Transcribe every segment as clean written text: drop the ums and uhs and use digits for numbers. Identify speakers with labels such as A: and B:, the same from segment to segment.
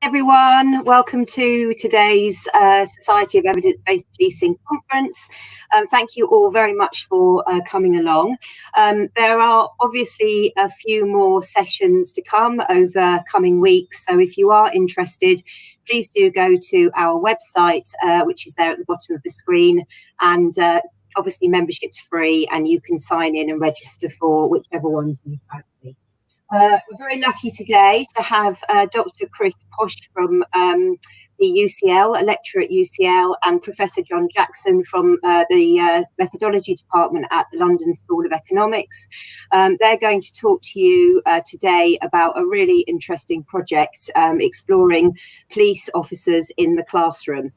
A: Everyone, welcome to today's Society of Evidence-Based Policing conference. Thank you all very much for coming along. There are obviously a few more sessions to come over coming weeks, so if you are interested, please do go to our website, which is there at the bottom of the screen, and obviously membership's free and you can sign in and register for whichever ones you fancy. We're very lucky today to have Dr. Krisztián Pósch from the UCL, a lecturer at UCL, and Professor John Jackson from the Methodology Department at the London School of Economics. They're going to talk to you today about a really interesting project exploring police officers in the classroom.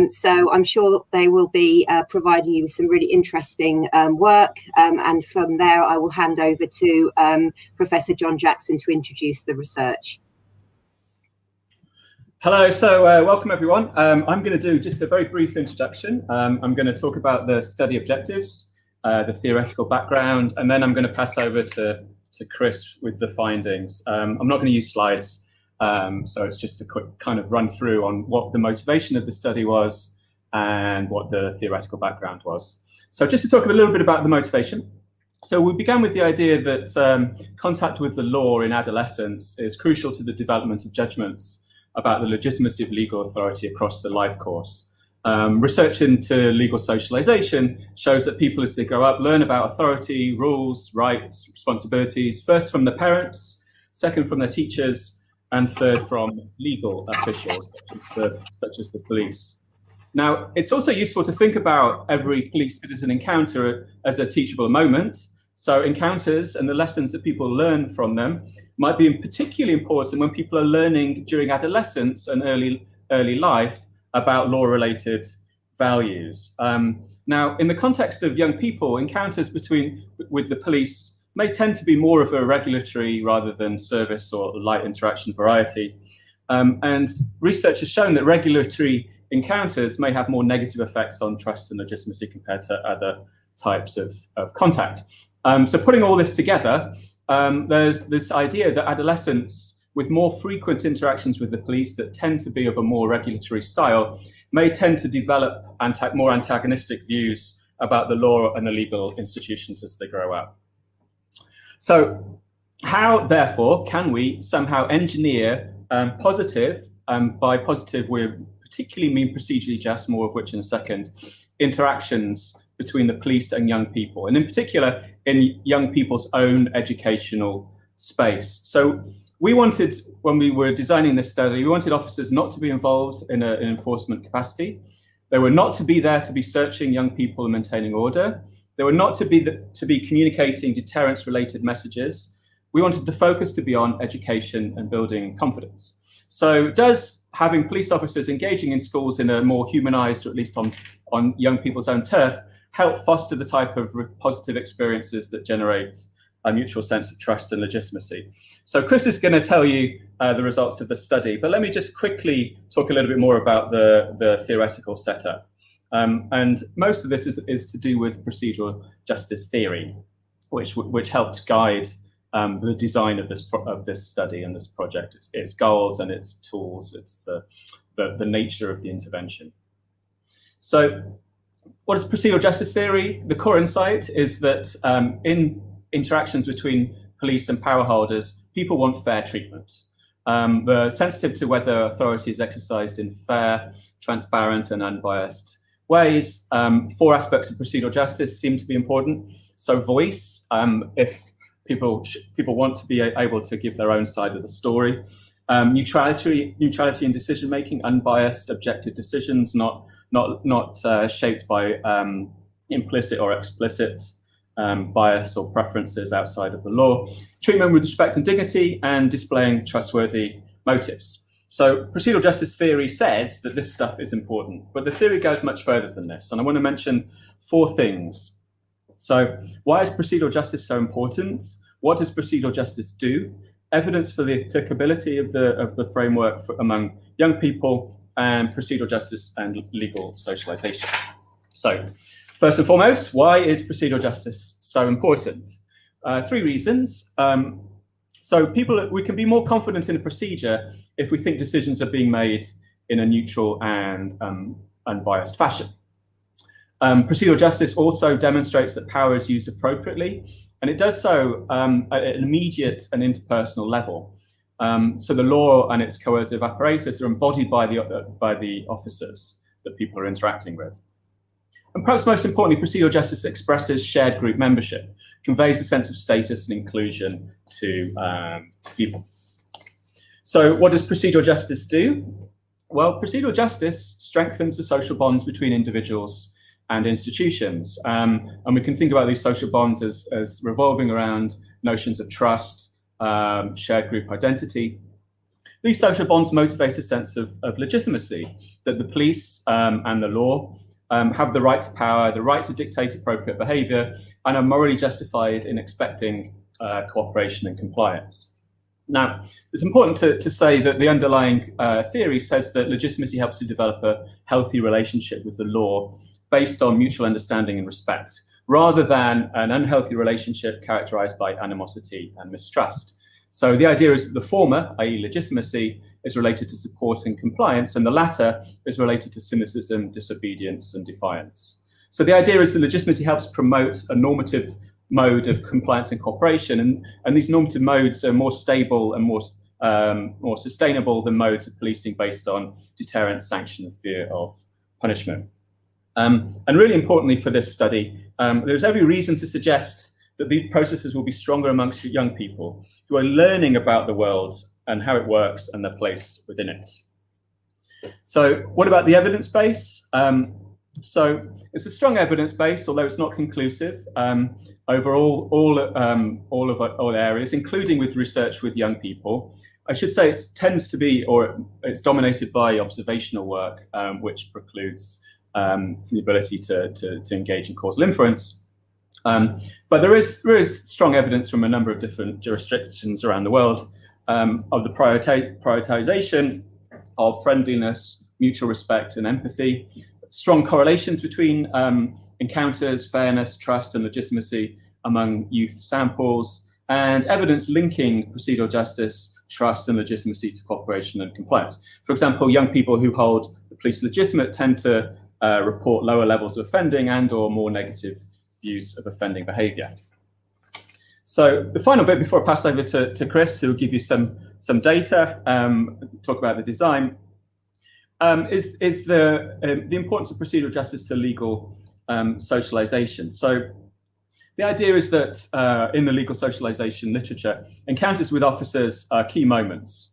A: So I'm sure they will be providing you with some really interesting work, and from there I will hand over to Professor John Jackson to introduce the research.
B: Hello, so welcome everyone. I'm going to do just a very brief introduction. I'm going to talk about the study objectives, the theoretical background, and then I'm going to pass over to Chris with the findings. I'm not going to use slides, so it's just a quick kind of run through on what the motivation of the study was and what the theoretical background was. So just to talk a little bit about the motivation. So we began with the idea that contact with the law in adolescence is crucial to the development of judgments about the legitimacy of legal authority across the life course. Research into legal socialization shows that people, as they grow up, learn about authority, rules, rights, responsibilities, first from their parents, second from their teachers, and third from legal officials, such as the police. Now, it's also useful to think about every police citizen encounter as a teachable moment. So encounters and the lessons that people learn from them might be particularly important when people are learning during adolescence and early life about law-related values. Now, in the context of young people, encounters with the police may tend to be more of a regulatory rather than service or light interaction variety. And research has shown that regulatory encounters may have more negative effects on trust and legitimacy compared to other types of contact. So putting all this together, there's this idea that adolescents with more frequent interactions with the police that tend to be of a more regulatory style may tend to develop more antagonistic views about the law and the legal institutions as they grow up. So how, therefore, can we somehow engineer positive, by positive we particularly mean procedurally just, more of which in a second, interactions between the police and young people, and in particular in young people's own educational space. So we wanted, when we were designing this study, we wanted officers not to be involved in an enforcement capacity. They were not to be there to be searching young people and maintaining order. They were not to be communicating deterrence-related messages. We wanted the focus to be on education and building confidence. So does having police officers engaging in schools in a more humanized, or at least on young people's own turf, help foster the type of positive experiences that generate a mutual sense of trust and legitimacy? So Chris is going to tell you the results of the study, but let me just quickly talk a little bit more about the theoretical setup. And most of this is to do with procedural justice theory, which helped guide the design of this study and this project. Its goals and its tools, it's the nature of the intervention. So what is procedural justice theory? The core insight is that in interactions between police and power holders, people want fair treatment. They're sensitive to whether authority is exercised in fair, transparent, and unbiased ways. Four aspects of procedural justice seem to be important. So voice, if people want to be able to give their own side of the story. Neutrality in decision-making, unbiased, objective decisions, not shaped by implicit or explicit bias or preferences outside of the law. Treatment with respect and dignity, and displaying trustworthy motives. So procedural justice theory says that this stuff is important, but the theory goes much further than this. And I want to mention four things. So why is procedural justice so important? What does procedural justice do? Evidence for the applicability of the framework among young people, and procedural justice and legal socialization. So first and foremost, why is procedural justice so important? Three reasons. So we can be more confident in a procedure if we think decisions are being made in a neutral and unbiased fashion. Procedural justice also demonstrates that power is used appropriately, and it does so at an immediate and interpersonal level. So the law and its coercive apparatus are embodied by the officers that people are interacting with. And perhaps most importantly, procedural justice expresses shared group membership, conveys a sense of status and inclusion to people. So what does procedural justice do? Well, procedural justice strengthens the social bonds between individuals and institutions. And we can think about these social bonds as revolving around notions of trust, shared group identity. These social bonds motivate a sense of legitimacy, that the police and the law have the right to power, the right to dictate appropriate behaviour, and are morally justified in expecting cooperation and compliance. Now, it's important to say that the underlying theory says that legitimacy helps to develop a healthy relationship with the law based on mutual understanding and respect, rather than an unhealthy relationship characterized by animosity and mistrust. So the idea is that the former, i.e. legitimacy, is related to support and compliance, and the latter is related to cynicism, disobedience, and defiance. So the idea is that legitimacy helps promote a normative mode of compliance and cooperation, and these normative modes are more stable and more sustainable than modes of policing based on deterrence, sanction, and fear of punishment. And really importantly for this study, there's every reason to suggest that these processes will be stronger amongst young people who are learning about the world and how it works and their place within it. So what about the evidence base? So it's a strong evidence base, although it's not conclusive, over all areas, including with research with young people. I should say it tends to be, or it's dominated by observational work, which precludes the ability to engage in causal inference. But there is strong evidence from a number of different jurisdictions around the world of the prioritization of friendliness, mutual respect, and empathy, strong correlations between encounters, fairness, trust, and legitimacy among youth samples, and evidence linking procedural justice, trust, and legitimacy to cooperation and compliance. For example, young people who hold the police legitimate tend to report lower levels of offending and/or more negative views of offending behaviour. So the final bit before I pass over to Chris, who will give you some data, talk about the design, is the importance of procedural justice to legal socialization. So the idea is that in the legal socialization literature, encounters with officers are key moments.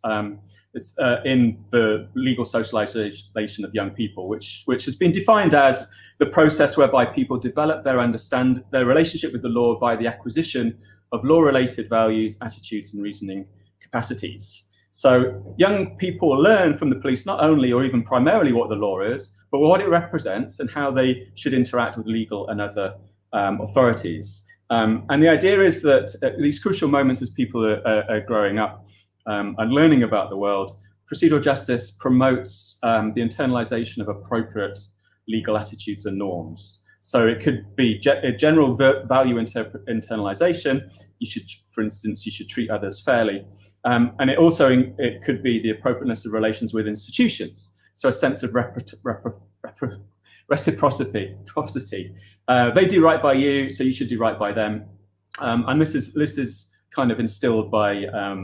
B: It's in the legal socialization of young people, which has been defined as the process whereby people develop their relationship with the law via the acquisition of law-related values, attitudes, and reasoning capacities. So young people learn from the police not only or even primarily what the law is, but what it represents and how they should interact with legal and other authorities. And the idea is that at these crucial moments as people are growing up and learning about the world, procedural justice promotes the internalization of appropriate legal attitudes and norms. So it could be a general value internalization. For instance, you should treat others fairly. And it could be the appropriateness of relations with institutions. So a sense of reciprocity. They do right by you, so you should do right by them. And this is kind of instilled by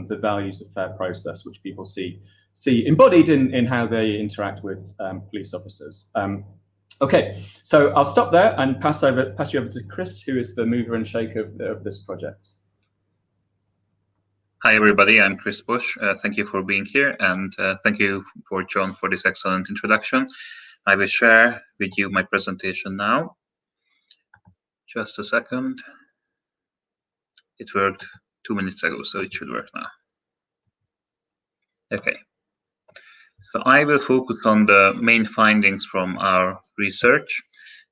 B: the values of fair process, which people see embodied in how they interact with police officers. Okay, so I'll stop there and pass you over to Chris, who is the mover and shaker of this project.
C: Hi, everybody. I'm Krisz Pósch. Thank you for being here, and thank you for John for this excellent introduction. I will share with you my presentation now. Just a second. It worked 2 minutes ago, so it should work now. Okay. So I will focus on the main findings from our research,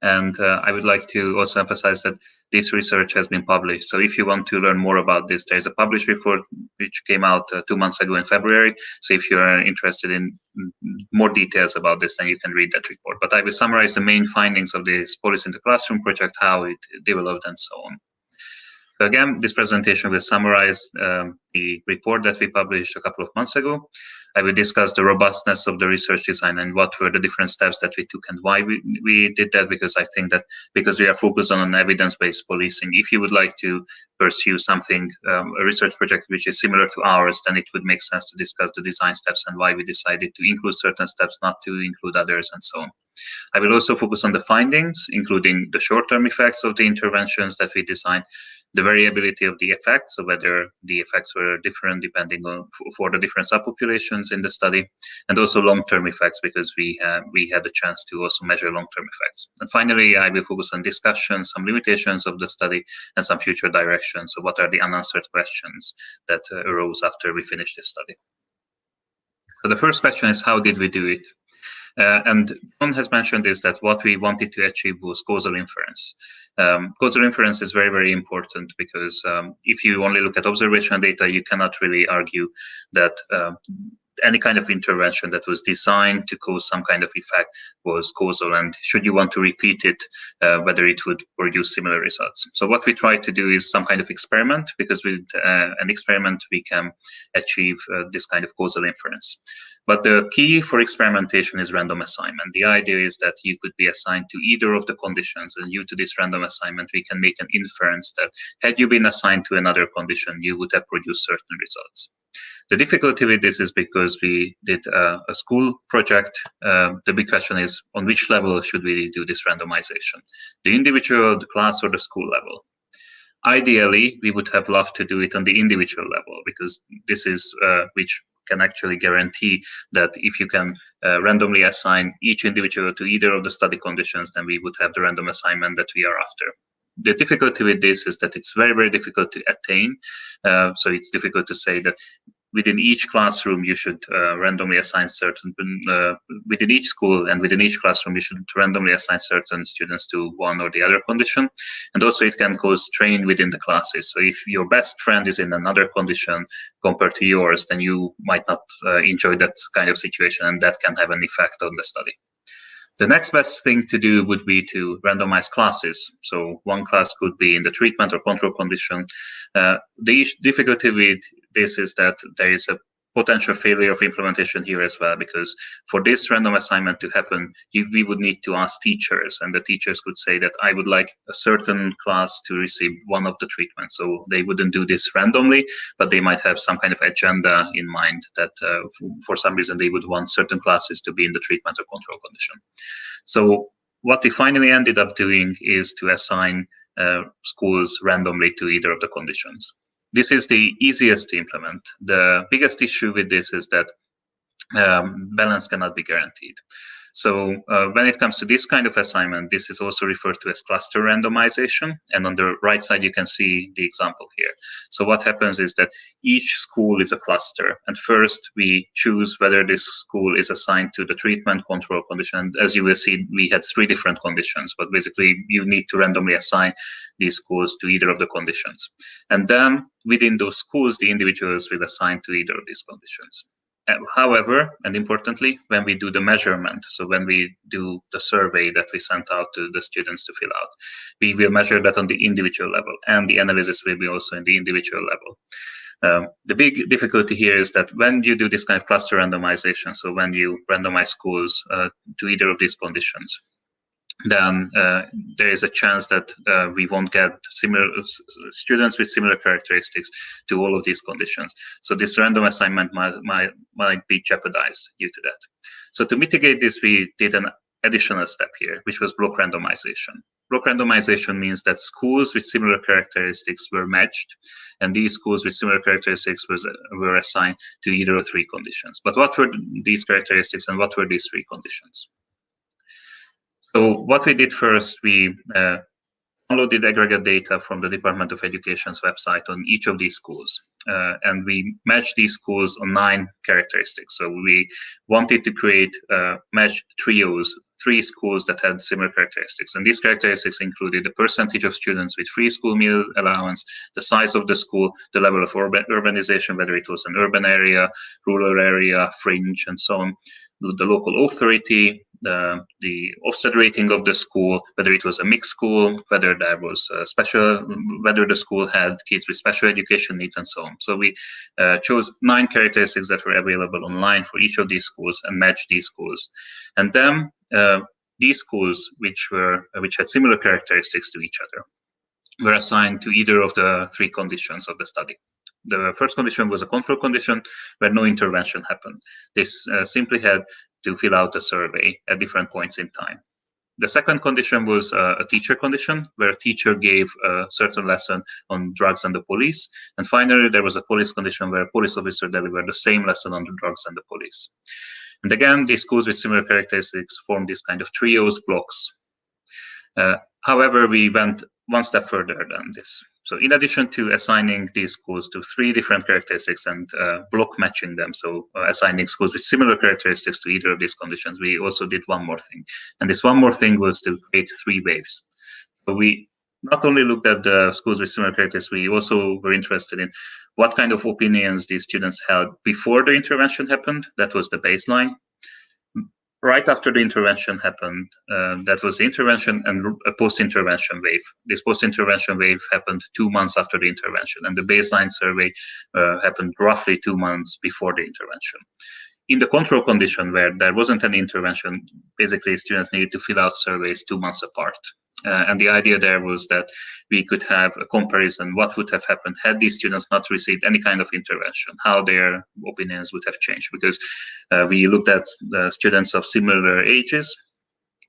C: and I would like to also emphasize that this research has been published. So if you want to learn more about this, there's a published report which came out 2 months ago in February. So if you're interested in more details about this, then you can read that report. But I will summarize the main findings of this Police in the Classroom project, how it developed, and so on. So again, this presentation will summarize the report that we published a couple of months ago. I will discuss the robustness of the research design and what were the different steps that we took and why we did that, because I think that because we are focused on an evidence-based policing, if you would like to pursue something, a research project which is similar to ours, then it would make sense to discuss the design steps and why we decided to include certain steps, not to include others, and so on. I will also focus on the findings, including the short-term effects of the interventions that we designed, the variability of the effects, so whether the effects were different depending on for the different subpopulations in the study, and also long-term effects, because we had the chance to also measure long-term effects. And finally, I will focus on discussion, some limitations of the study, and some future directions. So what are the unanswered questions that arose after we finished this study? So the first question is, how did we do it? And John has mentioned is that what we wanted to achieve was causal inference. Causal inference is very, very important, because if you only look at observational data, you cannot really argue that any kind of intervention that was designed to cause some kind of effect was causal, and should you want to repeat it, whether it would produce similar results. So what we try to do is some kind of experiment, because with an experiment we can achieve this kind of causal inference. But the key for experimentation is random assignment. The idea is that you could be assigned to either of the conditions, and due to this random assignment, we can make an inference that had you been assigned to another condition, you would have produced certain results. The difficulty with this is because we did a school project. The big question is, on which level should we do this randomization? The individual, the class, or the school level? Ideally, we would have loved to do it on the individual level, because this is which can actually guarantee that if you can randomly assign each individual to either of the study conditions, then we would have the random assignment that we are after. The difficulty with this is that it's very, very difficult to attain. So it's difficult to say that within each classroom you should randomly assign certain, within each school and within each classroom you should randomly assign certain students to one or the other condition. And also it can cause strain within the classes. So if your best friend is in another condition compared to yours, then you might not enjoy that kind of situation, and that can have an effect on the study. The next best thing to do would be to randomize classes. So one class could be in the treatment or control condition. The difficulty with this is that there is a potential failure of implementation here as well, because for this random assignment to happen, we would need to ask teachers, and the teachers could say that I would like a certain class to receive one of the treatments. So they wouldn't do this randomly, but they might have some kind of agenda in mind that for some reason they would want certain classes to be in the treatment or control condition. So what we finally ended up doing is to assign schools randomly to either of the conditions. This is the easiest to implement. The biggest issue with this is that balance cannot be guaranteed. So when it comes to this kind of assignment, this is also referred to as cluster randomization. And on the right side, you can see the example here. So what happens is that each school is a cluster. And first, we choose whether this school is assigned to the treatment control condition. And as you will see, we had 3 different conditions, but basically you need to randomly assign these schools to either of the conditions. And then within those schools, the individuals will assign to either of these conditions. However, and importantly, when we do the measurement, so when we do the survey that we sent out to the students to fill out, we will measure that on the individual level, and the analysis will be also in the individual level. The big difficulty here is that when you do this kind of cluster randomization, so when you randomize schools to either of these conditions, then there is a chance that we won't get similar students with similar characteristics to all of these conditions. So this random assignment might be jeopardized due to that. So to mitigate this, we did an additional step here, which was block randomization. Block randomization means that schools with similar characteristics were matched, and these schools with similar characteristics were assigned to either of 3 conditions. But what were these characteristics, and what were these 3 conditions? So what we did first, we downloaded aggregate data from the Department of Education's website on each of these schools. And we matched these schools on 9 characteristics. So we wanted to create matched trios, 3 schools that had similar characteristics. And these characteristics included the percentage of students with free school meal allowance, the size of the school, the level of urbanization, whether it was an urban area, rural area, fringe, and so on, the local authority, the Ofsted rating of the school, whether it was a mixed school, whether there was whether the school had kids with special education needs, and so on. So we chose 9 characteristics that were available online for each of these schools and matched these schools. And then these schools, which had similar characteristics to each other, were assigned to either of the 3 conditions of the study. The first condition was a control condition where no intervention happened. This simply had to fill out a survey at different points in time. The second condition was a teacher condition, where a teacher gave a certain lesson on drugs and the police. And finally, there was a police condition where a police officer delivered the same lesson on the drugs and the police. And again, these schools with similar characteristics formed this kind of trios blocks. However, we went one step further than this. So in addition to assigning these schools to 3 different characteristics and block matching them, so assigning schools with similar characteristics to either of these conditions, we also did one more thing. And this one more thing was to create 3 waves. So we not only looked at the schools with similar characteristics, we also were interested in what kind of opinions these students held before the intervention happened. That was the baseline. Right after the intervention happened, that was the intervention and a post-intervention wave. This post-intervention wave happened 2 months after the intervention, and the baseline survey happened roughly 2 months before the intervention. In the control condition, where there wasn't any intervention, basically students needed to fill out surveys 2 months apart. And the idea there was that we could have a comparison, what would have happened had these students not received any kind of intervention, how their opinions would have changed, because we looked at the students of similar ages,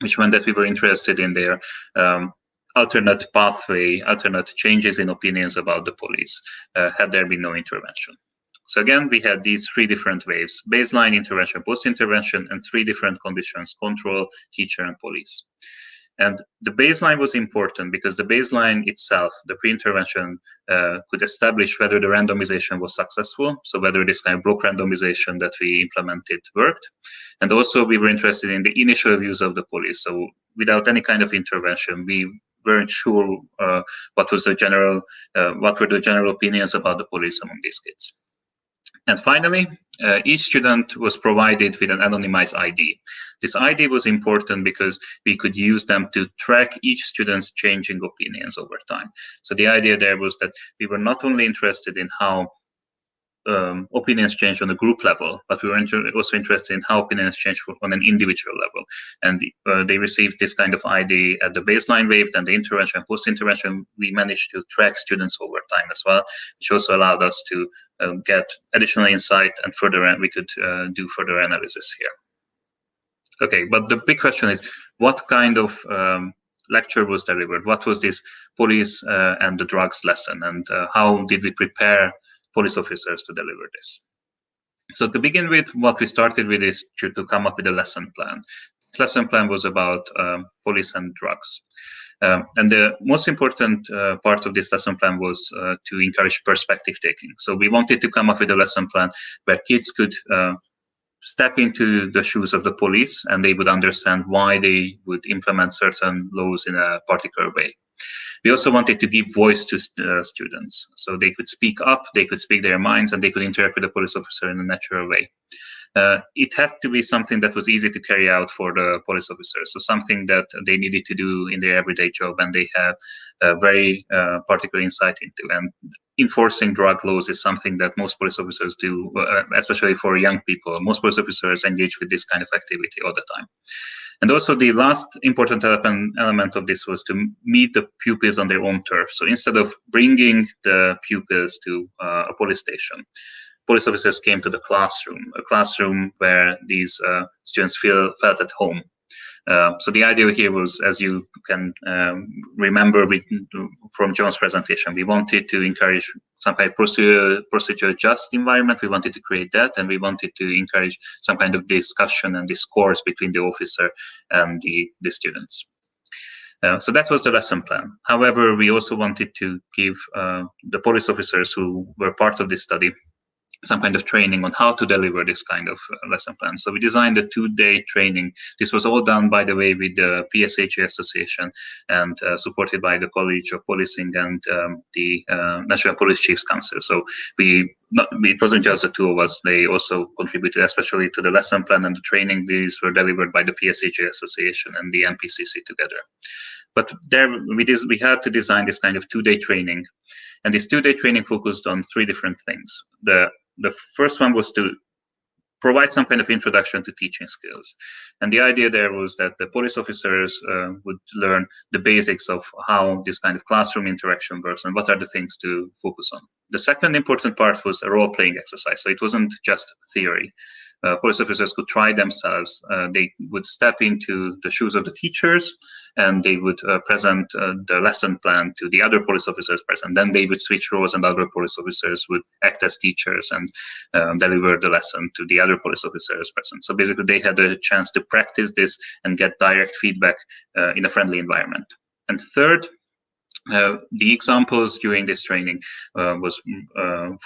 C: which meant that we were interested in their alternate pathway, alternate changes in opinions about the police, had there been no intervention. So again, we had these 3 different waves: baseline, intervention, post-intervention, and 3 different conditions: control, teacher, and police. And the baseline was important because the baseline itself, the pre-intervention, could establish whether the randomization was successful, so whether this kind of block randomization that we implemented worked. And also we were interested in the initial views of the police. So without any kind of intervention, we weren't sure what were the general opinions about the police among these kids. And finally, each student was provided with an anonymized ID. This ID was important because we could use them to track each student's changing opinions over time. So the idea there was that we were not only interested in how opinions change on a group level, but we were also interested in how opinions change on an individual level. And they received this kind of ID at the baseline wave, then the intervention, post-intervention. We managed to track students over time as well, which also allowed us to get additional insight and we could do further analysis here. Okay, but the big question is, what kind of lecture was delivered? What was this police and the drugs lesson, and how did we prepare police officers to deliver this? So to begin with, what we started with is to come up with a lesson plan. This lesson plan was about police and drugs. And the most important part of this lesson plan was to encourage perspective taking. So we wanted to come up with a lesson plan where kids could step into the shoes of the police, and they would understand why they would implement certain laws in a particular way. We also wanted to give voice to students, so they could speak up, they could speak their minds, and they could interact with the police officer in a natural way. It had to be something that was easy to carry out for the police officers, so something that they needed to do in their everyday job and they have a very particular insight into. And enforcing drug laws is something that most police officers do, especially for young people. Most police officers engage with this kind of activity all the time. And also the last important element of this was to meet the pupils on their own turf. So instead of bringing the pupils to a police station, police officers came to the classroom, a classroom where these students felt at home. So the idea here was, as you can remember from John's presentation, we wanted to encourage some kind of procedure just environment. We wanted to create that, and we wanted to encourage some kind of discussion and discourse between the officer and the students. So that was the lesson plan. However, we also wanted to give the police officers who were part of this study some kind of training on how to deliver this kind of lesson plan. So we designed a 2-day training. This was all done, by the way, with the PSHA Association and supported by the College of Policing and the National Police Chiefs Council. So we it wasn't just the two of us. They also contributed, especially to the lesson plan and the training. These were delivered by the PSHA Association and the MPCC together. But there, we had to design this kind of 2-day training, and this 2-day training focused on 3 different things. The first one was to provide some kind of introduction to teaching skills. And the idea there was that the police officers would learn the basics of how this kind of classroom interaction works and what are the things to focus on. The second important part was a role-playing exercise. So it wasn't just theory. Police officers could try themselves. They would step into the shoes of the teachers, and they would present the lesson plan to the other police officers present. Then they would switch roles, and other police officers would act as teachers and deliver the lesson to the other police officers present. So basically, they had a chance to practice this and get direct feedback in a friendly environment. And third, the examples during this training was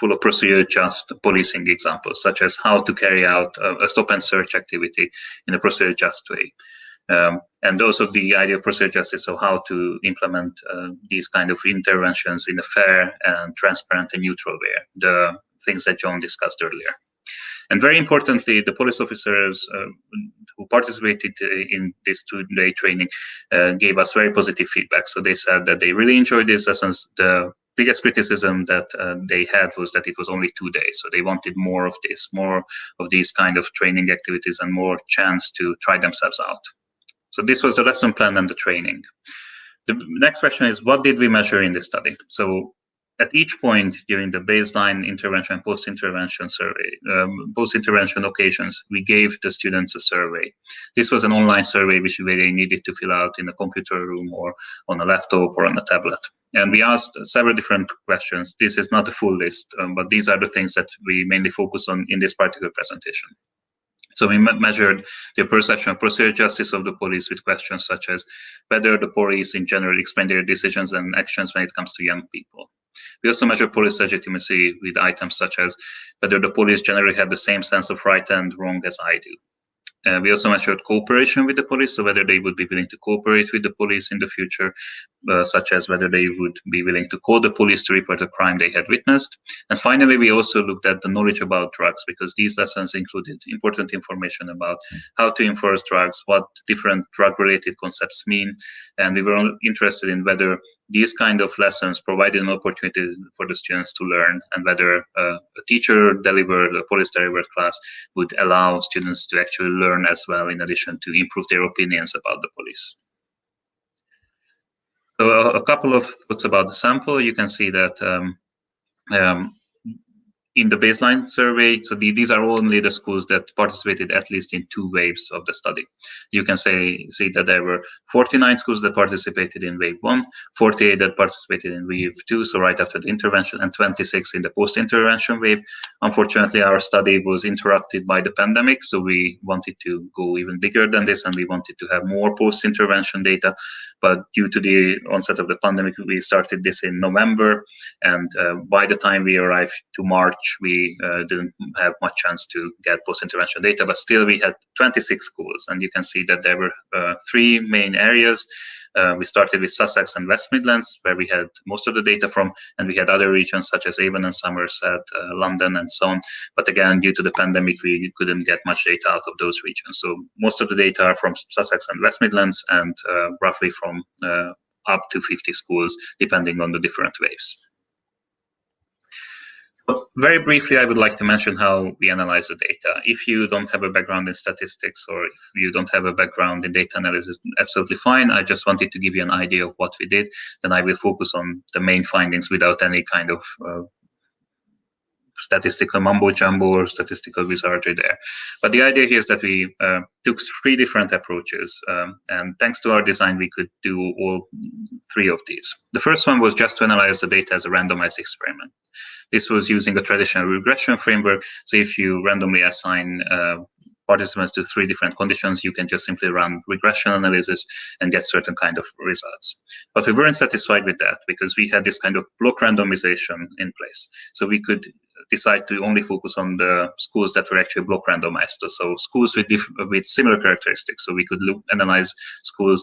C: full of procedure-just policing examples, such as how to carry out a stop and search activity in a procedure-just way. And also the idea of procedure justice, so how to implement these kind of interventions in a fair and transparent and neutral way, the things that John discussed earlier. And very importantly, the police officers who participated in this 2-day training gave us very positive feedback. So they said that they really enjoyed these lessons. The biggest criticism that they had was that it was only 2 days. So they wanted more of this, more of these kind of training activities and more chance to try themselves out. So this was the lesson plan and the training. The next question is, what did we measure in this study? So at each point during the baseline, intervention, post-intervention survey, post-intervention occasions, we gave the students a survey. This was an online survey which they needed to fill out in a computer room or on a laptop or on a tablet. And we asked several different questions. This is not a full list, but these are the things that we mainly focus on in this particular presentation. So we measured the perception of procedure justice of the police with questions such as whether the police in general explain their decisions and actions when it comes to young people. We also measure police legitimacy with items such as whether the police generally have the same sense of right and wrong as I do. We also measured cooperation with the police, so whether they would be willing to cooperate with the police in the future, such as whether they would be willing to call the police to report a crime they had witnessed. And finally, we also looked at the knowledge about drugs, because these lessons included important information about how to enforce drugs, what different drug-related concepts mean, and we were interested in whether these kind of lessons provided an opportunity for the students to learn, and whether a teacher delivered, a police delivered class would allow students to actually learn as well, in addition to improve their opinions about the police. So a couple of thoughts about the sample. You can see that in the baseline survey, so these are only the schools that participated at least in 2 waves of the study. You can see that there were 49 schools that participated in wave 1, 48 that participated in wave 2, so right after the intervention, and 26 in the post-intervention wave. Unfortunately, our study was interrupted by the pandemic, so we wanted to go even bigger than this, and we wanted to have more post-intervention data. But due to the onset of the pandemic, we started this in November, and by the time we arrived to March, we didn't have much chance to get post-intervention data, but still we had 26 schools, and you can see that there were 3 main areas. We started with Sussex and West Midlands, where we had most of the data from, and we had other regions such as Avon and Somerset, London, and so on. But again, due to the pandemic, we couldn't get much data out of those regions. So most of the data are from Sussex and West Midlands, and roughly from up to 50 schools, depending on the different waves. Very briefly, I would like to mention how we analyze the data. If you don't have a background in statistics, or if you don't have a background in data analysis, absolutely fine. I just wanted to give you an idea of what we did. Then I will focus on the main findings without any kind of statistical mumbo-jumbo or statistical wizardry there. But the idea here is that we took 3 different approaches, and thanks to our design, we could do all 3 of these. The first one was just to analyze the data as a randomized experiment. This was using a traditional regression framework. So if you randomly assign participants to 3 different conditions, you can just simply run regression analysis and get certain kind of results. But we weren't satisfied with that because we had this kind of block randomization in place. So we could decide to only focus on the schools that were actually block randomized. So schools with similar characteristics. So we could analyze schools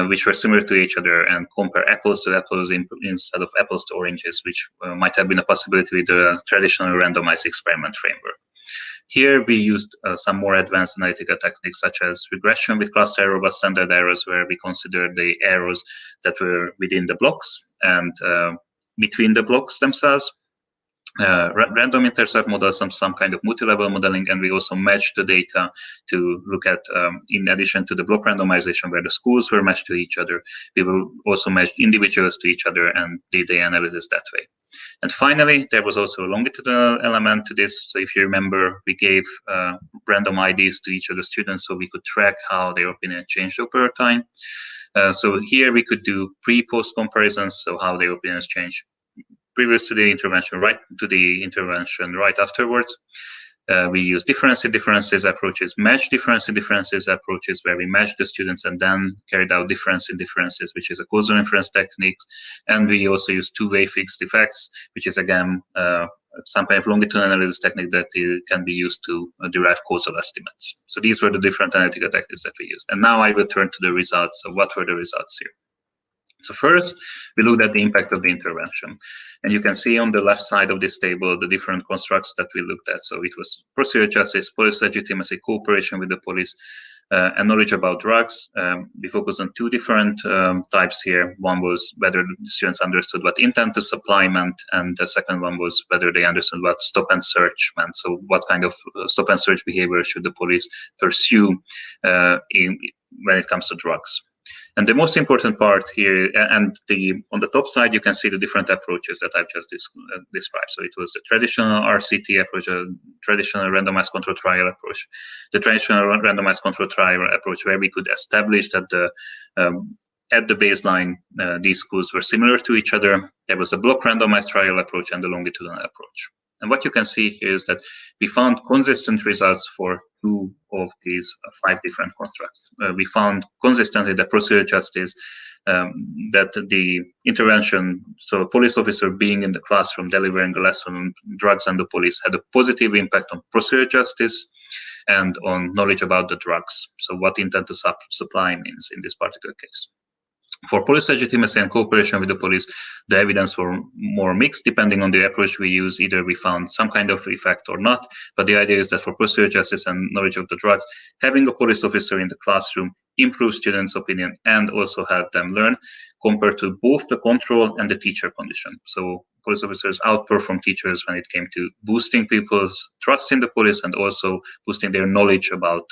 C: which were similar to each other and compare apples to apples instead of apples to oranges, which might have been a possibility with the traditional randomized experiment framework. Here we used some more advanced analytical techniques such as regression with cluster error robust standard errors, where we considered the errors that were within the blocks and between the blocks themselves. Random intercept model, some kind of multi-level modeling, and we also matched the data to look at, in addition to the block randomization where the schools were matched to each other, we will also match individuals to each other and did the analysis that way. And finally, there was also a longitudinal element to this. So if you remember, we gave random IDs to each of the students so we could track how their opinion changed over time. So here we could do pre-post comparisons, so how their opinions changed previous to the intervention, right to the intervention right afterwards. We use differences approaches, match differences approaches, where we match the students and then carried out differences, which is a causal inference technique. And we also use two-way fixed effects, which is again some kind of longitudinal analysis technique that can be used to derive causal estimates. So these were the different analytical techniques that we used. And now I will turn to the results. So what were the results here? So first, we looked at the impact of the intervention. And you can see on the left side of this table the different constructs that we looked at. So it was procedural justice, police legitimacy, cooperation with the police, and knowledge about drugs. We focused on 2 different types here. One was whether the students understood what intent to supply meant, and the second one was whether they understood what stop and search meant. So what kind of stop and search behavior should the police pursue when it comes to drugs. And the most important part here, and on the top side, you can see the different approaches that I've just described. So it was the traditional RCT approach, a traditional randomized control trial approach, the traditional randomized control trial approach, where we could establish that at the baseline, these schools were similar to each other. There was a block randomized trial approach and the longitudinal approach. And what you can see here is that we found consistent results for 2 of these 5 different constructs. We found consistently that procedural justice, that the intervention, so a police officer being in the classroom delivering a lesson on drugs and the police, had a positive impact on procedural justice and on knowledge about the drugs. So what intent to supply means in this particular case. For police legitimacy and cooperation with the police, the evidence were more mixed depending on the approach we use. Either we found some kind of effect or not. But the idea is that for procedural justice and knowledge of the drugs, having a police officer in the classroom improves students' opinion and also help them learn, compared to both the control and the teacher condition. So police officers outperform teachers when it came to boosting people's trust in the police and also boosting their knowledge about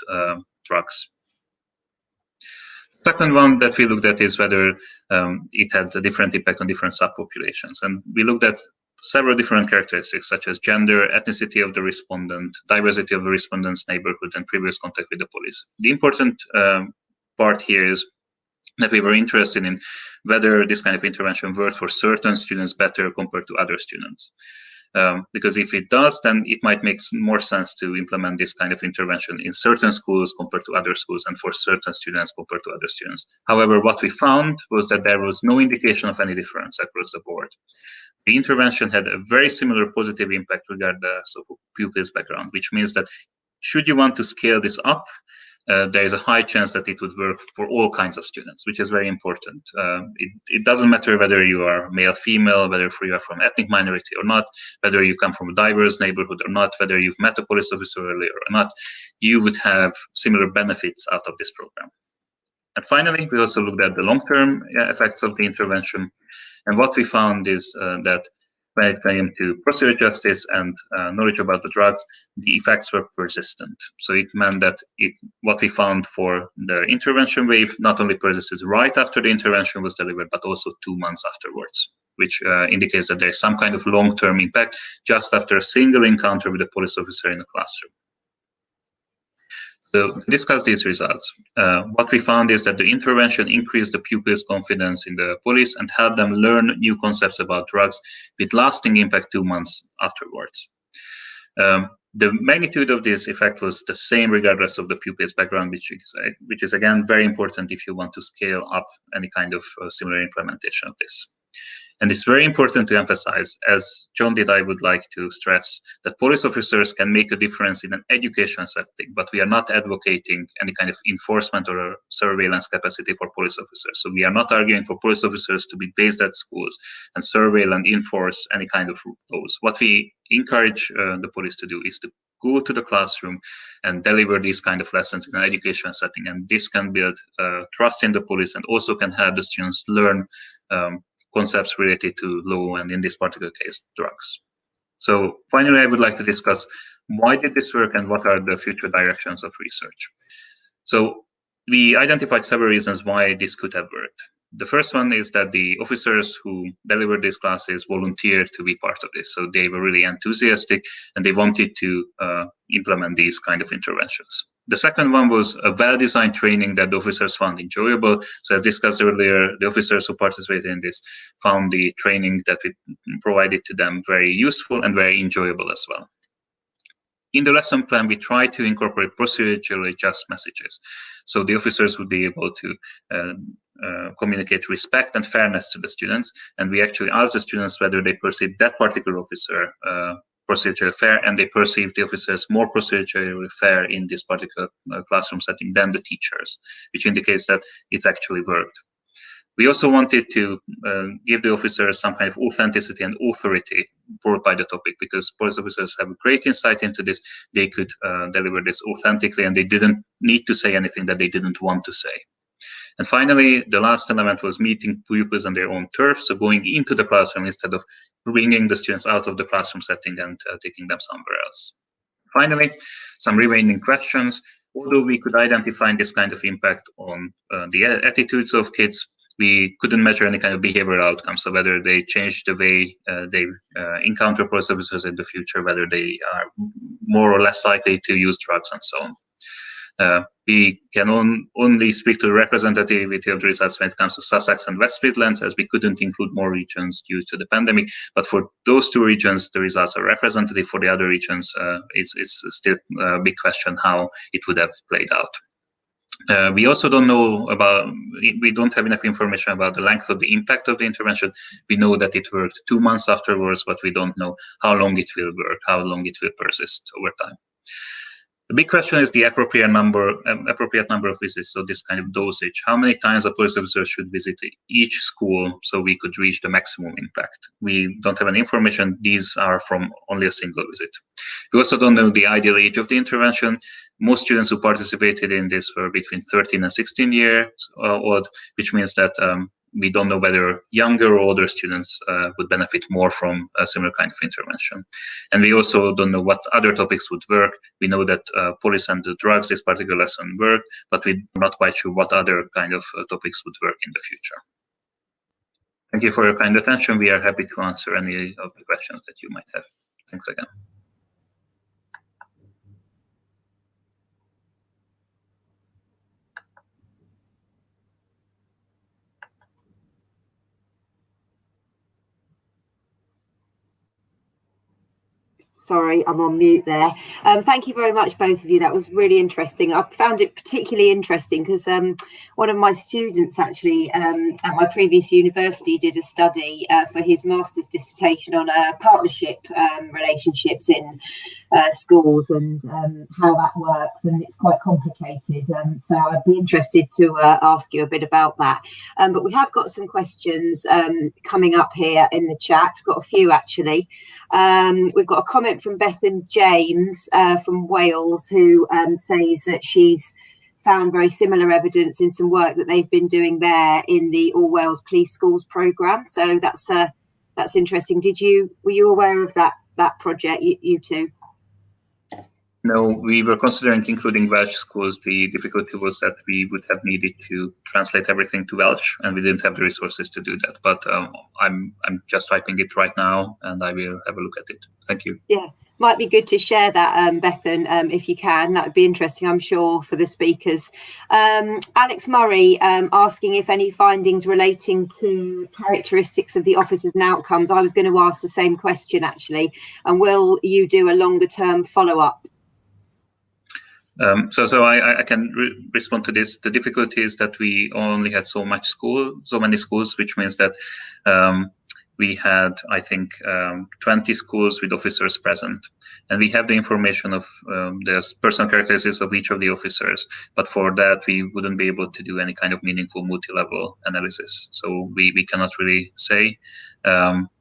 C: drugs. Second one that we looked at is whether it had a different impact on different subpopulations. And we looked at several different characteristics such as gender, ethnicity of the respondent, diversity of the respondent's neighborhood, and previous contact with the police. The important part here is that we were interested in whether this kind of intervention worked for certain students better compared to other students. Because if it does, then it might make more sense to implement this kind of intervention in certain schools compared to other schools and for certain students compared to other students. However, what we found was that there was no indication of any difference across the board. The intervention had a very similar positive impact regardless of pupil's background, which means that should you want to scale this up, there is a high chance that it would work for all kinds of students, which is very important. It doesn't matter whether you are male, female, whether you are from ethnic minority or not, whether you come from a diverse neighborhood or not, whether you've met a police officer earlier or not, you would have similar benefits out of this program. And finally, we also looked at the long-term effects of the intervention. And what we found is that when it came to procedural justice and knowledge about the drugs, the effects were persistent. So it meant that what we found for the intervention wave not only persisted right after the intervention was delivered, but also 2 months afterwards, which indicates that there is some kind of long-term impact just after a single encounter with a police officer in the classroom. So to discuss these results, what we found is that the intervention increased the pupils' confidence in the police and helped them learn new concepts about drugs with lasting impact 2 months afterwards. The magnitude of this effect was the same regardless of the pupil's background, which is again very important if you want to scale up any kind of similar implementation of this. And it's very important to emphasize, as John did, I would like to stress that police officers can make a difference in an education setting, but we are not advocating any kind of enforcement or surveillance capacity for police officers. So we are not arguing for police officers to be based at schools and surveil and enforce any kind of laws. What we encourage the police to do is to go to the classroom and deliver these kind of lessons in an education setting. And this can build trust in the police and also can help the students learn concepts related to law and in this particular case, drugs. So finally, I would like to discuss why did this work and what are the future directions of research. So we identified several reasons why this could have worked. The first one is that the officers who delivered these classes volunteered to be part of this. So they were really enthusiastic and they wanted to implement these kind of interventions. The second one was a well-designed training that the officers found enjoyable. So as discussed earlier, the officers who participated in this found the training that we provided to them very useful and very enjoyable as well. In the lesson plan, we tried to incorporate procedurally just messages. So the officers would be able to communicate respect and fairness to the students. And we actually asked the students whether they perceived that particular officer procedurally fair, and they perceived the officers more procedurally fair in this particular classroom setting than the teachers, which indicates that it actually worked. We also wanted to give the officers some kind of authenticity and authority brought by the topic, because police officers have a great insight into this. They could deliver this authentically, and they didn't need to say anything that they didn't want to say. And finally, the last element was meeting pupils on their own turf, so going into the classroom instead of bringing the students out of the classroom setting and taking them somewhere else. Finally, some remaining questions. Although we could identify this kind of impact on the attitudes of kids, we couldn't measure any kind of behavioral outcomes, so whether they change the way they encounter police officers in the future, whether they are more or less likely to use drugs and so on. We can only speak to the representativity of the results when it comes to Sussex and West Midlands, as we couldn't include more regions due to the pandemic. But for those two regions, the results are representative. For the other regions, it's still a big question how it would have played out. We also don't know we don't have enough information about the length of the impact of the intervention. We know that it worked 2 months afterwards, but we don't know how long it will work, how long it will persist over time. The big question is the appropriate number of visits, so this kind of dosage. How many times a police officer should visit each school so we could reach the maximum impact? We don't have any information. These are from only a single visit. We also don't know the ideal age of the intervention. Most students who participated in this were between 13 and 16 years old, which means that we don't know whether younger or older students would benefit more from a similar kind of intervention. And we also don't know what other topics would work. We know that police and the drugs, this particular lesson worked, but we're not quite sure what other kind of topics would work in the future. Thank you for your kind attention. We are happy to answer any of the questions that you might have. Thanks again.
A: Sorry, I'm on mute there. Thank you very much, both of you. That was really interesting. I found it particularly interesting because one of my students actually at my previous university did a study for his master's dissertation on partnership relationships in schools and how that works, and it's quite complicated. So I'd be interested to ask you a bit about that. But we have got some questions coming up here in the chat. We've got a few actually. We've got a comment from Bethan James from Wales, who says that she's found very similar evidence in some work that they've been doing there in the All Wales Police Schools programme. So that's interesting. Were you aware of that project, you two?
C: No, we were considering including Welsh schools. The difficulty was that we would have needed to translate everything to Welsh, and we didn't have the resources to do that. But I'm just typing it right now, and I will have a look at it. Thank you.
A: Yeah, Might be good to share that, Bethan, if you can. That would be interesting, I'm sure, for the speakers. Alex Murray asking if any findings relating to characteristics of the officers and outcomes. I was going to ask the same question, actually. And will you do a longer term follow-up?
C: So I can respond to this. The difficulty is that we only had so many schools, which means that we had, I think, 20 schools with officers present. And we have the information of the personal characteristics of each of the officers. But for that, we wouldn't be able to do any kind of meaningful multi-level analysis. So we cannot really say.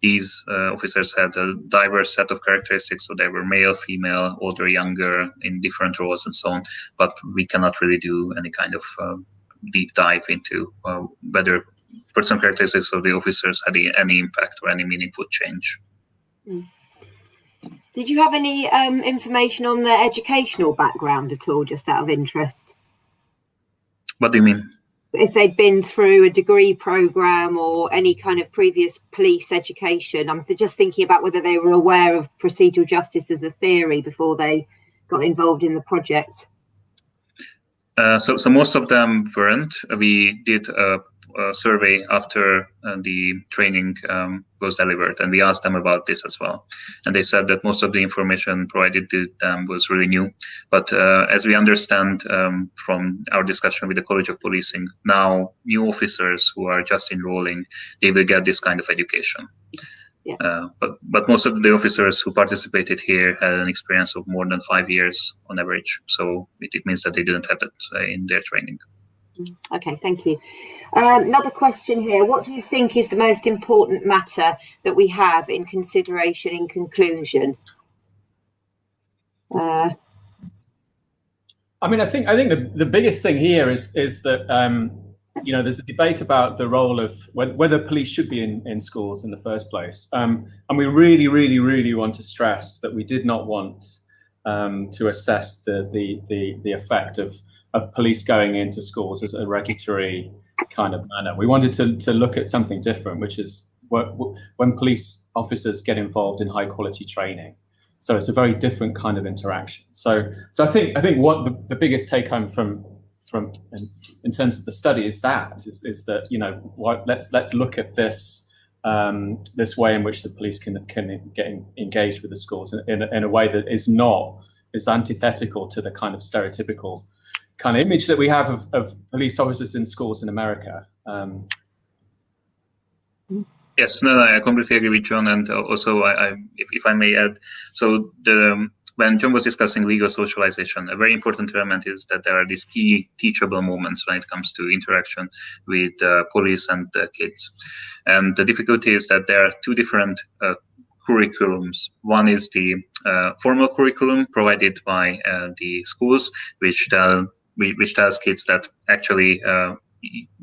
C: These officers had a diverse set of characteristics. So they were male, female, older, younger, in different roles and so on. But we cannot really do any kind of deep dive into whether personal characteristics of the officers had any impact or any meaningful change.
A: Did you have any information on their educational background at all, just out of interest?
C: What do you mean?
A: If they'd been through a degree program or any kind of previous police education. I'm just thinking about whether they were aware of procedural justice as a theory before they got involved in the project.
C: So most of them weren't. We did a survey after the training was delivered, and we asked them about this as well. And they said that most of the information provided to them was really new. But as we understand from our discussion with the College of Policing, now new officers who are just enrolling, they will get this kind of education. Yeah. But most of the officers who participated here had an experience of more than 5 years on average. So it means that they didn't have that in their training.
A: Okay, thank you. Another question here. What do you think is the most important matter that we have in consideration in conclusion?
B: I mean, I think the biggest thing here is that you know, there's a debate about the role of whether police should be in schools in the first place, and we really want to stress that we did not want to assess the effect of police going into schools as a regulatory kind of manner. We wanted to look at something different, which is when police officers get involved in high quality training. So it's a very different kind of interaction. So I think what the biggest take home from in terms of the study is that you know, let's look at this this way in which the police can get engaged with the schools in a way that is antithetical to the kind of stereotypical kind of image that we have of police officers in schools in America.
C: Yes, no, I completely agree with John, and also if I may add, so when John was discussing legal socialization, a very important element is that there are these key teachable moments when it comes to interaction with police and kids. And the difficulty is that there are two different curriculums. One is the formal curriculum provided by the schools, which tells kids that actually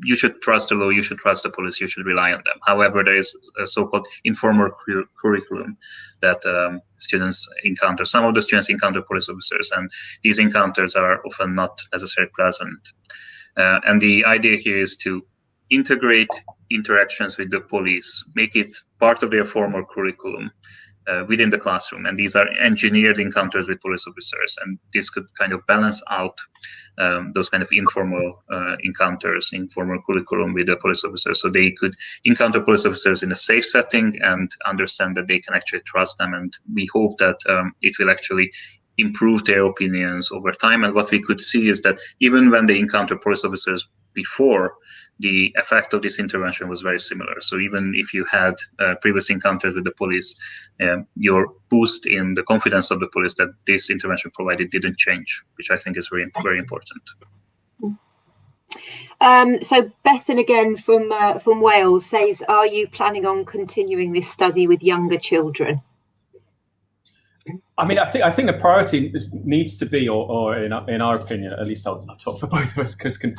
C: you should trust the law, you should trust the police, you should rely on them. However, there is a so-called informal curriculum that students encounter. Some of the students encounter police officers, and these encounters are often not necessarily pleasant. And the idea here is to integrate interactions with the police, make it part of their formal curriculum within the classroom. And these are engineered encounters with police officers, and this could kind of balance out those kind of informal encounters, informal curriculum with the police officers, so they could encounter police officers in a safe setting and understand that they can actually trust them. And we hope that it will actually improve their opinions over time. And what we could see is that even when they encounter police officers before, the effect of this intervention was very similar. So even if you had previous encounters with the police, your boost in the confidence of the police that this intervention provided didn't change, which I think is very, very important.
A: So Bethan again from Wales says, are you planning on continuing this study with younger children?
B: I mean, I think the priority needs to be, or in our opinion, at least I'll talk for both of us, Chris can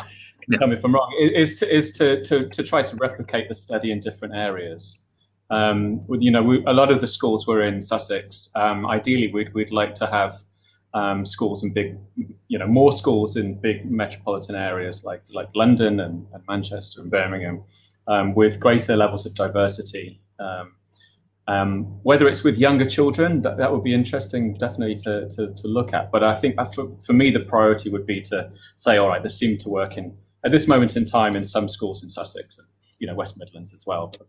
B: tell me if I'm wrong, is to try to replicate the study in different areas. You know, a lot of the schools were in Sussex. Ideally, we'd like to have schools in big, you know, more schools in big metropolitan areas like London and Manchester and Birmingham, with greater levels of diversity. Whether it's with younger children, that would be interesting, definitely to look at. But I think for me, the priority would be to say, all right, this seemed to work at this moment in time in some schools in Sussex, and, West Midlands as well. But,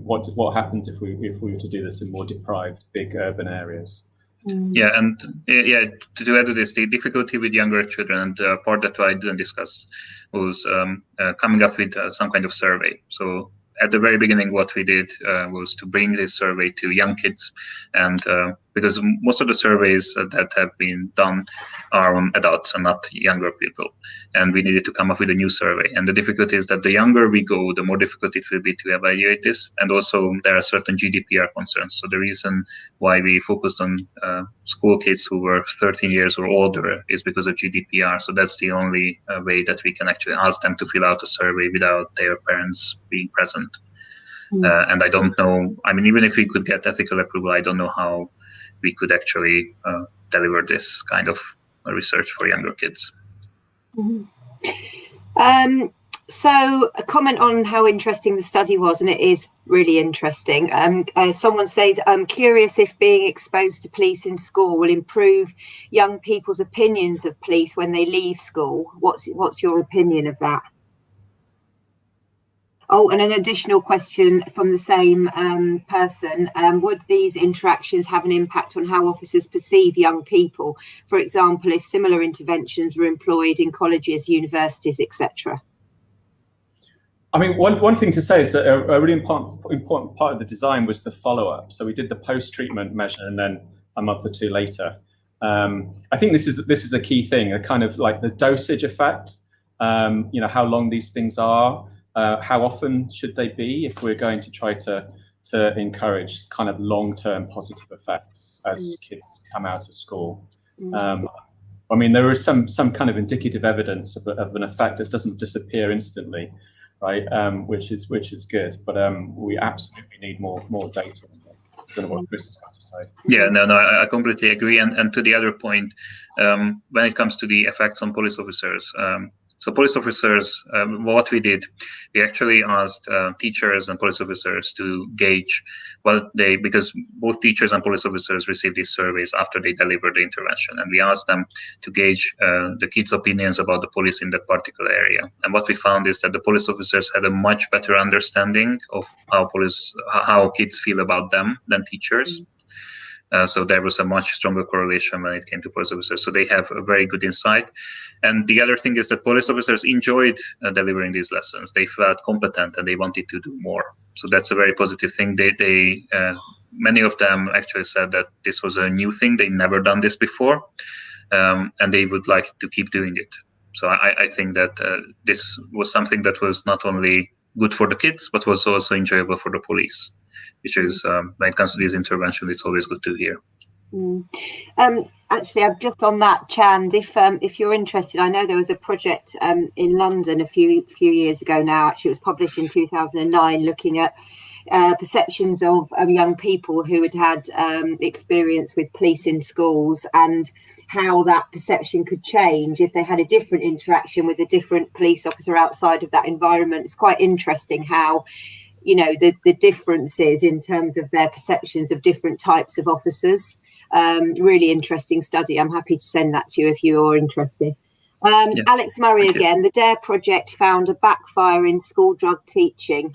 B: what happens if we were to do this in more deprived, big urban areas?
C: Yeah, and to add to this, the difficulty with younger children, and the part that I didn't discuss was coming up with some kind of survey. So at the very beginning, what we did was to bring this survey to young kids, and because most of the surveys that have been done are on adults and not younger people, and we needed to come up with a new survey. And the difficulty is that the younger we go, the more difficult it will be to evaluate this, and also there are certain GDPR concerns. So the reason why we focused on school kids who were 13 years or older is because of GDPR. So that's the only way that we can actually ask them to fill out a survey without their parents being present. And I don't know, I mean, even if we could get ethical approval, I don't know how we could actually deliver this kind of research for younger kids.
A: So a comment on how interesting the study was, and it is really interesting. Someone says, I'm curious if being exposed to police in school will improve young people's opinions of police when they leave school. What's your opinion of that? Oh, and an additional question from the same person. Would these interactions have an impact on how officers perceive young people? For example, if similar interventions were employed in colleges, universities, etc.?
B: I mean, one thing to say is that a really important part of the design was the follow-up. So we did the post-treatment measure and then a month or two later. I think this is a key thing, a kind of like the dosage effect, how long these things are, how often should they be if we're going to try to encourage kind of long-term positive effects as kids come out of school. I mean, there is some kind of indicative evidence of an effect that doesn't disappear instantly, right? Which is good, but we absolutely need more data on this. I don't know what Chris has got to say.
C: Yeah, no, I completely agree. And to the other point, when it comes to the effects on police officers, so police officers, what we did, we actually asked teachers and police officers to gauge because both teachers and police officers received these surveys after they delivered the intervention. And we asked them to gauge the kids' opinions about the police in that particular area. And what we found is that the police officers had a much better understanding of how kids feel about them than teachers. So there was a much stronger correlation when it came to police officers. So they have a very good insight. And the other thing is that police officers enjoyed delivering these lessons. They felt competent and they wanted to do more. So that's a very positive thing. Many of them actually said that this was a new thing. They've never done this before, and they would like to keep doing it. So I think that this was something that was not only good for the kids, but was also enjoyable for the police. Which is, when it comes to these interventions, it's always good to hear.
A: Actually, I'm just on that, Chand. If you're interested, I know there was a project in London a few years ago now. Actually, it was published in 2009, looking at perceptions of young people who had experience with police in schools and how that perception could change if they had a different interaction with a different police officer outside of that environment. It's quite interesting how the differences in terms of their perceptions of different types of officers. Really interesting study. I'm happy to send that to you if you're interested. Alex Murray again, the DARE project found a backfire in school drug teaching.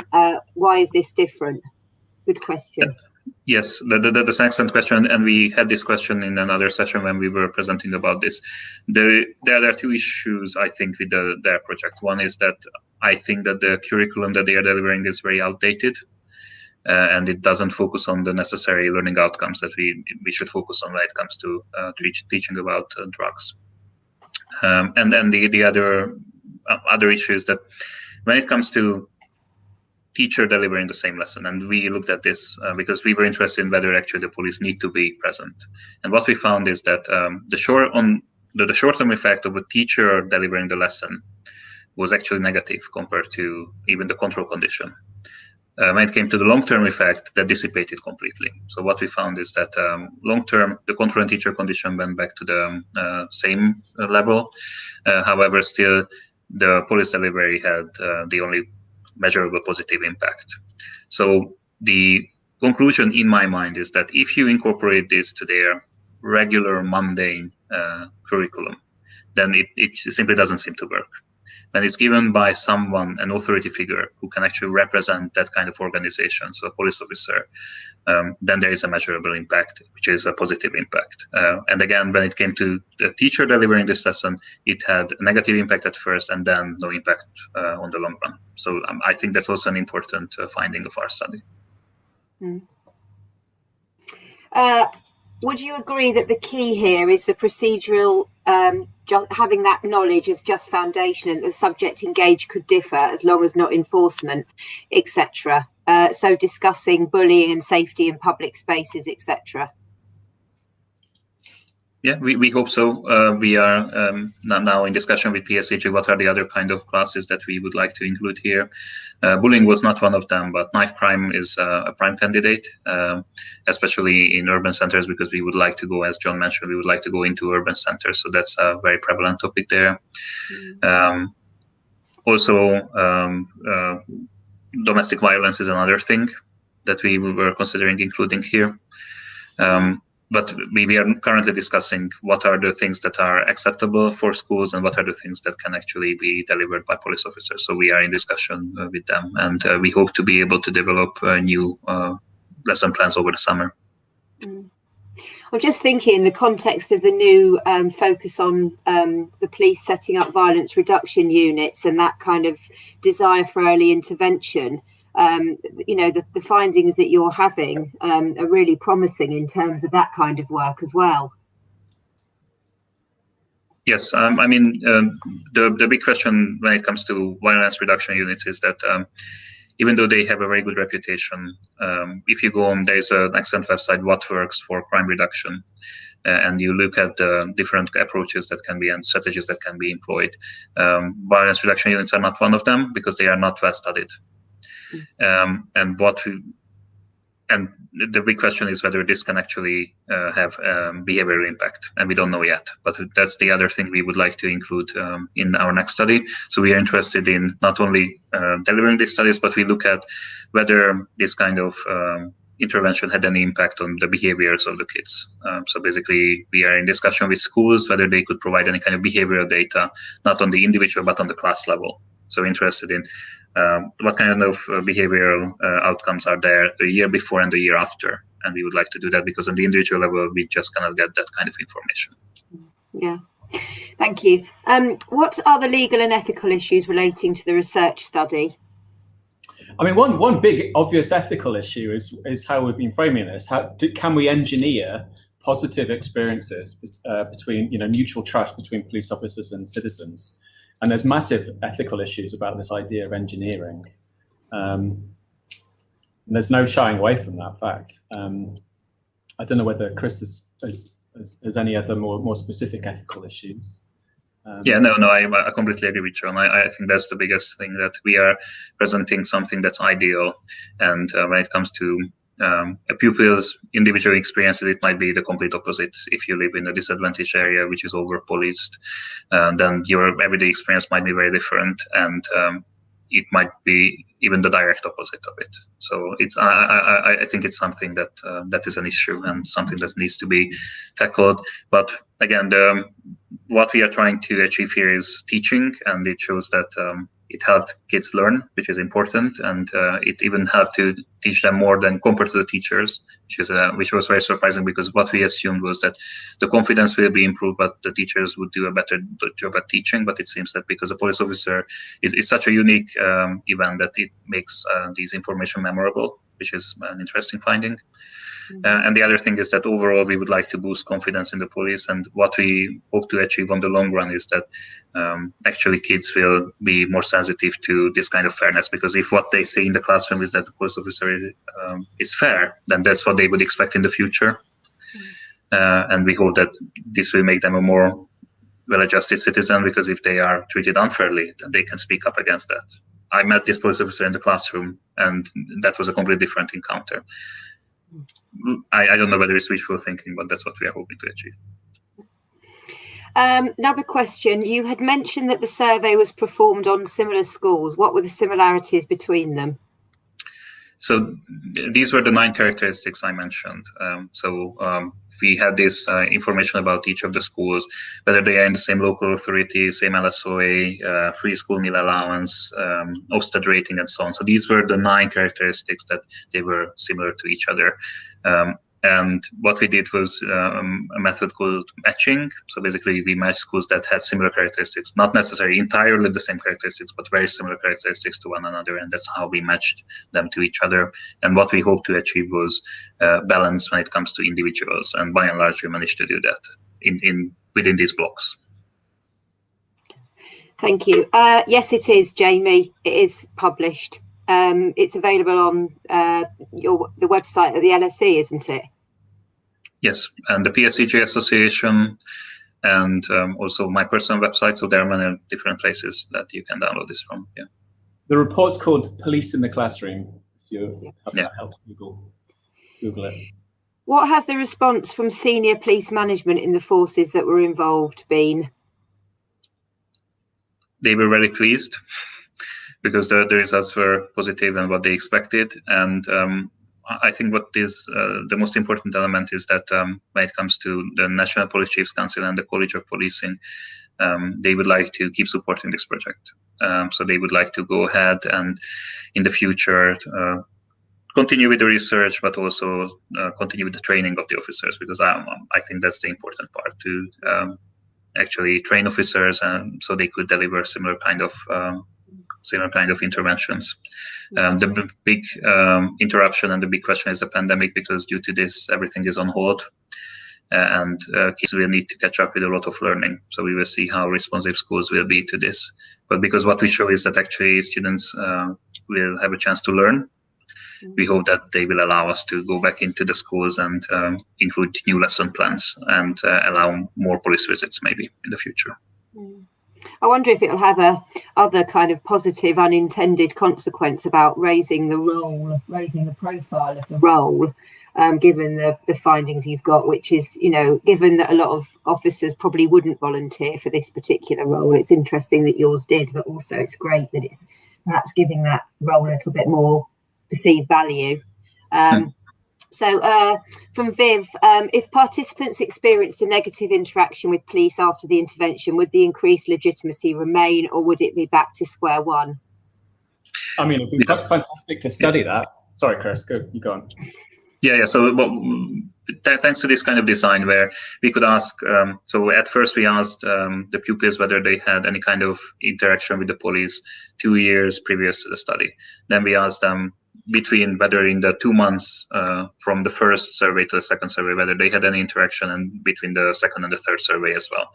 A: Why is this different? Good question.
C: Yes, that's an excellent question, and we had this question in another session when we were presenting about this. There are two issues, I think, with the DARE project. One is that I think that the curriculum that they are delivering is very outdated, and it doesn't focus on the necessary learning outcomes that we should focus on when it comes to teaching about drugs. And then the other issue is that when it comes to teacher delivering the same lesson, and we looked at this because we were interested in whether actually the police need to be present. And what we found is that the short-term effect of a teacher delivering the lesson was actually negative compared to even the control condition. When it came to the long-term effect, that dissipated completely. So what we found is that long-term, the control and teacher condition went back to the same level. However, still the police delivery had the only measurable positive impact. So the conclusion in my mind is that if you incorporate this to their regular mundane curriculum, then it simply doesn't seem to work. When it's given by someone, an authority figure who can actually represent that kind of organization, so a police officer, then there is a measurable impact, which is a positive impact. And again, when it came to the teacher delivering this lesson, it had a negative impact at first and then no impact on the long run. So I think that's also an important finding of our study.
A: Would you agree that the key here is the procedural, having that knowledge as just foundation, and the subject engaged could differ as long as not enforcement, etc. So discussing bullying and safety in public spaces, etc.
C: Yeah, we hope so. We are now in discussion with PSHE what are the other kind of classes that we would like to include here. Bullying was not one of them, but knife crime is a prime candidate, especially in urban centers, because we would like to go, as John mentioned, we would like to go into urban centers. So that's a very prevalent topic there. Also, domestic violence is another thing that we were considering including here. But we are currently discussing what are the things that are acceptable for schools and what are the things that can actually be delivered by police officers. So we are in discussion with them, and we hope to be able to develop new lesson plans over the summer.
A: I'm just thinking in the context of the new focus on the police setting up violence reduction units and that kind of desire for early intervention. You know, the findings that you're having are really promising in terms of that kind of work as well.
C: Yes, I mean, the big question when it comes to violence reduction units is that even though they have a very good reputation, if you go on, there's an excellent website, What Works for Crime Reduction, and you look at the different approaches that can be and strategies that can be employed. Violence reduction units are not one of them because they are not well studied. And the big question is whether this can actually have behavioral impact, and we don't know yet. But that's the other thing we would like to include in our next study. So we are interested in not only delivering these studies, but we look at whether this kind of intervention had any impact on the behaviors of the kids. So basically, we are in discussion with schools whether they could provide any kind of behavioral data, not on the individual, but on the class level. So interested in what kind of behavioral outcomes are there the year before and the year after. And we would like to do that because on the individual level, we just cannot get that kind of information.
A: Yeah, thank you. What are the legal and ethical issues relating to the research study?
B: I mean, one big obvious ethical issue is how we've been framing this. Can we engineer positive experiences between, mutual trust between police officers and citizens? And there's massive ethical issues about this idea of engineering. And there's no shying away from that fact. I don't know whether Chris has any other more specific ethical issues. I completely agree with John. I think that's the biggest thing, that we are presenting something that's ideal. And when it comes to a pupil's individual experiences, it might be the complete opposite. If you live in a disadvantaged area which is over-policed, then your everyday experience might be very different, and it might be even the direct opposite of it. So it's I think it's something that is an issue and something that needs to be tackled. But again, what we are trying to achieve here is teaching, and it shows that it helped kids learn, which is important, and it even helped to teach them more than compared to the teachers, which was very surprising, because what we assumed was that the confidence will be improved, but the teachers would do a better job at teaching. But it seems that because a police officer is such a unique event, that it makes these information memorable, which is an interesting finding. And the other thing is that overall, we would like to boost confidence in the police. And what we hope to achieve on the long run is that actually kids will be more sensitive to this kind of fairness. Because if what they say in the classroom is that the police officer is fair, then that's what they would expect in the future. And we hope that this will make them a more well-adjusted citizen, because if they are treated unfairly, then they can speak up against that. I met this police officer in the classroom, and that was a completely different encounter. I don't know whether it's wishful thinking, but that's what we are hoping to achieve.
A: Another question. You had mentioned that the survey was performed on similar schools. What were the similarities between them?
C: So these were the 9 characteristics I mentioned. We had this information about each of the schools, whether they are in the same local authority, same LSOA, free school meal allowance, Ofsted rating, and so on. So these were the 9 characteristics that they were similar to each other. And what we did was a method called matching. So basically, we matched schools that had similar characteristics, not necessarily entirely the same characteristics, but very similar characteristics to one another. And that's how we matched them to each other. And what we hoped to achieve was balance when it comes to individuals. And by and large, we managed to do that within these blocks.
A: Thank you. Yes, it is, Jamie. It is published. It's available on the website of the LSE, isn't it?
C: Yes, and the PSEG Association, and also my personal website. So there are many different places that you can download this from. Yeah.
B: The report's called "Police in the Classroom." If you have that help, Google it.
A: What has the response from senior police management in the forces that were involved been?
C: They were very pleased, because the results were positive and what they expected. And I think what is the most important element is that when it comes to the National Police Chiefs Council and the College of Policing, they would like to keep supporting this project. So they would like to go ahead and in the future continue with the research, but also continue with the training of the officers, because I think that's the important part, to actually train officers so they could deliver similar kind of interventions. The big interruption and the big question is the pandemic, because due to this, everything is on hold, and kids will need to catch up with a lot of learning. So we will see how responsive schools will be to this. But because what we show is that actually students will have a chance to learn, we hope that they will allow us to go back into the schools and include new lesson plans and allow more police visits maybe in the future.
A: I wonder if it'll have a other kind of positive unintended consequence about raising the profile of the role, given the findings you've got, which is, given that a lot of officers probably wouldn't volunteer for this particular role. It's interesting that yours did, but also it's great that it's perhaps giving that role a little bit more perceived value. So from Viv, if participants experienced a negative interaction with police after the intervention, would the increased legitimacy remain, or would it be back to square one?
B: I mean, it'd be fantastic to study that. Sorry, Chris, you go on.
C: Yeah. So thanks to this kind of design where we could ask, so at first we asked the pupils whether they had any kind of interaction with the police 2 years previous to the study. Then we asked them between whether in the 2 months from the first survey to the second survey, whether they had any interaction, and between the second and the third survey as well.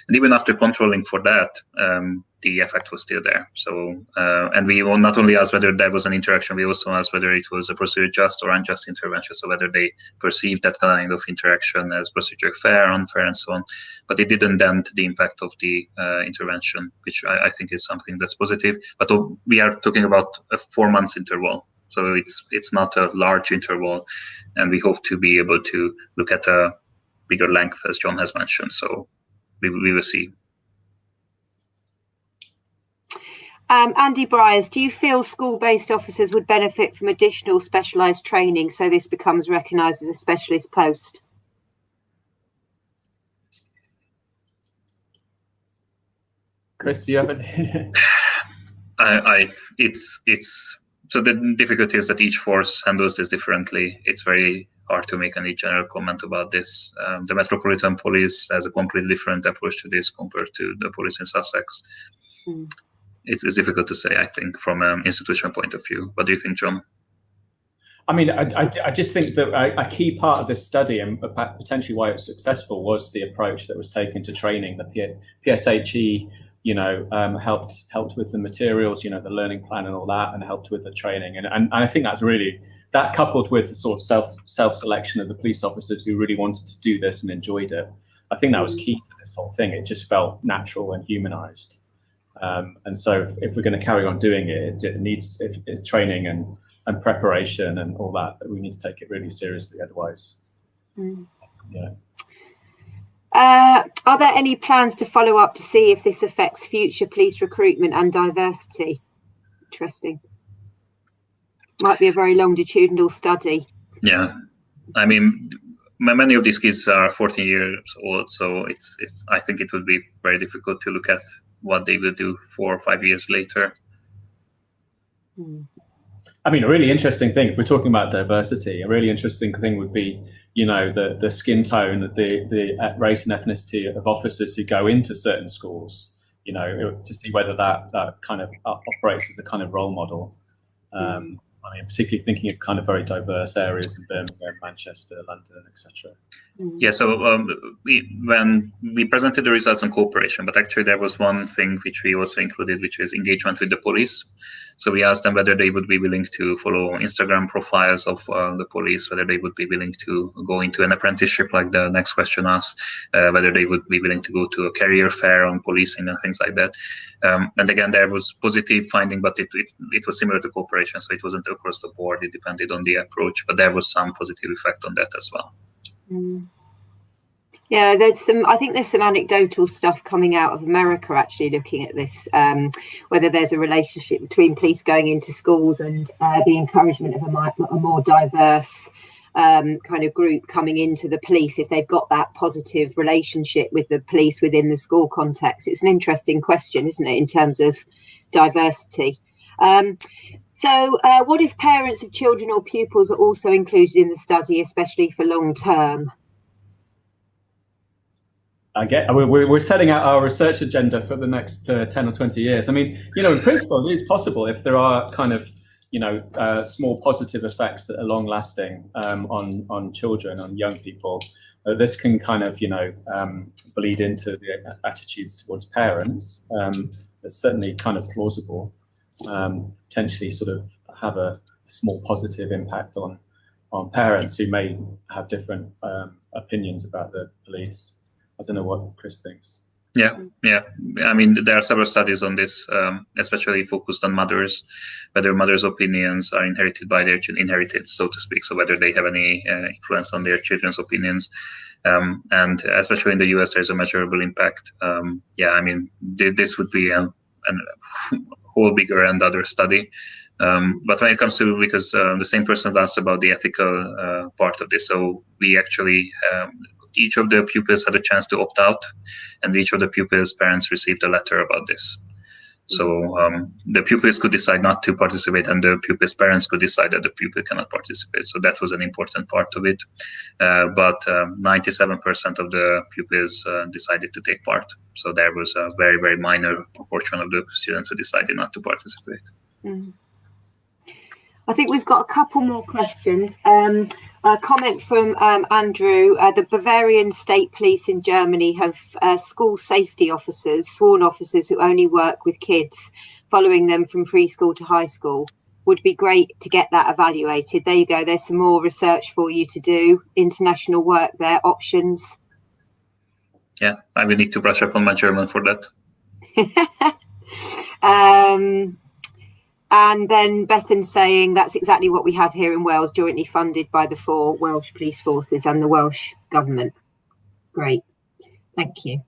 C: And even after controlling for that, the effect was still there. So, and we will not only ask whether there was an interaction, we also asked whether it was a procedure just or unjust intervention. So whether they perceived that kind of interaction as procedure fair, unfair, and so on. But it didn't dent the impact of the intervention, which I think is something that's positive. But we are talking about a 4 months interval. So it's not a large interval, and we hope to be able to look at a bigger length, as John has mentioned. So we will see.
A: Andy Bryers, do you feel school-based officers would benefit from additional specialised training so this becomes recognised as a specialist post?
B: Chris, do you have it?
C: So the difficulty is that each force handles this differently. It's very hard to make any general comment about this. The Metropolitan Police has a completely different approach to this compared to the police in Sussex. It's difficult to say, I think, from an institutional point of view. What do you think, John?
B: I mean, I just think that a key part of this study, and potentially why it was successful, was the approach that was taken to training. The PSHE helped with the materials, the learning plan and all that, and helped with the training. And I think that's really, that coupled with the sort of self-selection of the police officers who really wanted to do this and enjoyed it, I think that was key to this whole thing. It just felt natural and humanized. And so if we're going to carry on doing it, it needs training and preparation and all that. We need to take it really seriously, otherwise.
A: Are there any plans to follow up to see if this affects future police recruitment and diversity? Interesting. Might be a very longitudinal study.
C: Yeah, I mean, many of these kids are 14 years old, so I think it would be very difficult to look at what they will do 4 or 5 years later.
B: I mean, a really interesting thing, if we're talking about diversity, a really interesting thing would be, you know, the skin tone, the race and ethnicity of officers who go into certain schools, you know, to see whether that kind of operates as a kind of role model. I mean, particularly thinking of kind of very diverse areas in Birmingham, Manchester, London, etc.
C: Yeah, so when we presented the results on cooperation, but actually there was one thing which we also included, which is engagement with the police. So we asked them whether they would be willing to follow Instagram profiles of the police, whether they would be willing to go into an apprenticeship, like the next question asked, whether they would be willing to go to a career fair on policing and things like that. And again, there was positive finding, but it was similar to cooperation, so it wasn't across the board. It depended on the approach, but there was some positive effect on that as well.
A: Yeah, I think there's some anecdotal stuff coming out of America actually looking at this, whether there's a relationship between police going into schools and the encouragement of a more diverse kind of group coming into the police, if they've got that positive relationship with the police within the school context. It's an interesting question, isn't it, in terms of diversity? So what if parents of children or pupils are also included in the study, especially for long term?
B: We're setting out our research agenda for the next 10 or 20 years. I mean, you know, in principle, it is possible if there are kind of, you know, small positive effects that are long lasting on children, on young people. This can kind of, you know, bleed into the attitudes towards parents. It's certainly kind of plausible. Potentially sort of have a small positive impact on parents who may have different opinions about the police. I don't know what Chris thinks.
C: Yeah. I mean, there are several studies on this, especially focused on mothers, whether mothers' opinions are inherited by their children, inherited, so to speak, so whether they have any influence on their children's opinions. And especially in the US, there's a measurable impact. Yeah, I mean, this would be a whole bigger and other study. But when it comes to, because the same person asked about the ethical part of this, so we actually, each of the pupils had a chance to opt out, and each of the pupils' parents received a letter about this. So the pupils could decide not to participate, and the pupils' parents could decide that the pupil cannot participate. So that was an important part of it. But 97% of the pupils decided to take part. So there was a very, very minor proportion of the students who decided not to participate.
A: I think we've got a couple more questions. A comment from Andrew. The Bavarian State Police in Germany have school safety officers, sworn officers who only work with kids, following them from preschool to high school. Would be great to get that evaluated. There you go. There's some more research for you to do. International work there, options.
C: Yeah, I will need to brush up on my German for that.
A: And then Bethan saying that's exactly what we have here in Wales, jointly funded by the 4 Welsh police forces and the Welsh government. Great, thank you.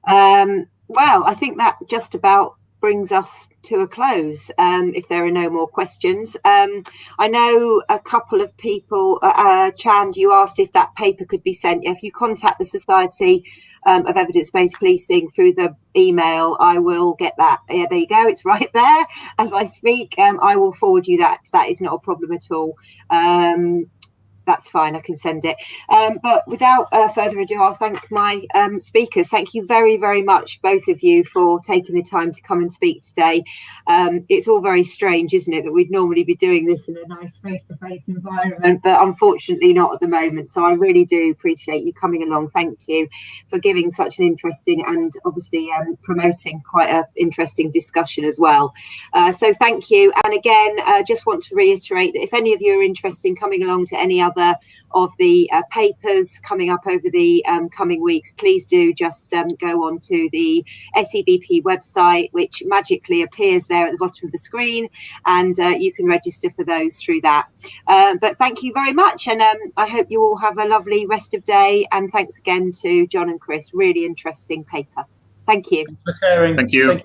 A: Well, I think that just about brings us to a close, if there are no more questions. I know a couple of people, Chand, you asked if that paper could be sent. If you contact the Society of Evidence-Based Policing through the email, I will get that. Yeah, there you go, it's right there as I speak. I will forward you that. That is not a problem at all. That's fine, I can send it. But without further ado, I'll thank my speakers. Thank you very, very much, both of you, for taking the time to come and speak today. It's all very strange, isn't it, that we'd normally be doing this in a nice face-to-face environment, but unfortunately not at the moment. So I really do appreciate you coming along. Thank you for giving such an interesting and obviously promoting quite an interesting discussion as well. So thank you. And again, just want to reiterate that if any of you are interested in coming along to any other of the papers coming up over the coming weeks, please do just go on to the SEBP website, which magically appears there at the bottom of the screen, and you can register for those through that. But thank you very much, and I hope you all have a lovely rest of day, and thanks again to John and Chris. Really interesting paper. Thank you.
B: Thanks for sharing.
C: Thank you.